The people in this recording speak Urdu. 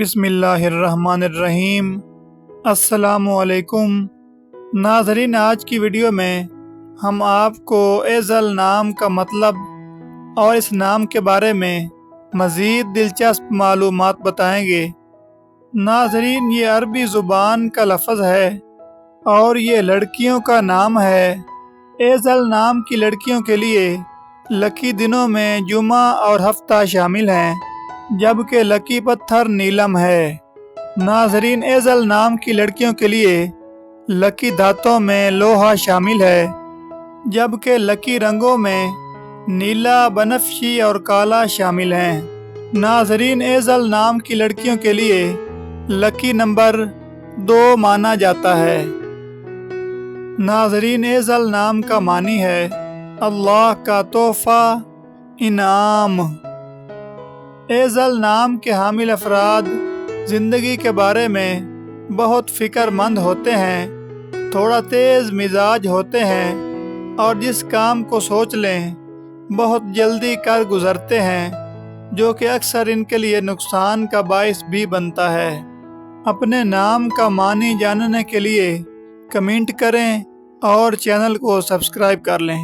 بسم اللہ الرحمن الرحیم۔ السلام علیکم ناظرین، آج کی ویڈیو میں ہم آپ کو ایزل نام کا مطلب اور اس نام کے بارے میں مزید دلچسپ معلومات بتائیں گے۔ ناظرین، یہ عربی زبان کا لفظ ہے اور یہ لڑکیوں کا نام ہے۔ ایزل نام کی لڑکیوں کے لیے لکی دنوں میں جمعہ اور ہفتہ شامل ہیں، جبکہ لکی پتھر نیلم ہے۔ ناظرین، ایزل نام کی لڑکیوں کے لیے لکی دھاتوں میں لوہا شامل ہے، جبکہ لکی رنگوں میں نیلا، بنفشی اور کالا شامل ہیں۔ ناظرین، ایزل نام کی لڑکیوں کے لیے لکی نمبر 2 مانا جاتا ہے۔ ناظرین، ایزل نام کا معنی ہے اللہ کا تحفہ، انعام۔ ایزل نام کے حامل افراد زندگی کے بارے میں بہت فکر مند ہوتے ہیں، تھوڑا تیز مزاج ہوتے ہیں اور جس کام کو سوچ لیں بہت جلدی کر گزرتے ہیں، جو کہ اکثر ان کے لیے نقصان کا باعث بھی بنتا ہے۔ اپنے نام کا معنی جاننے کے لیے کمنٹ کریں اور چینل کو سبسکرائب کر لیں۔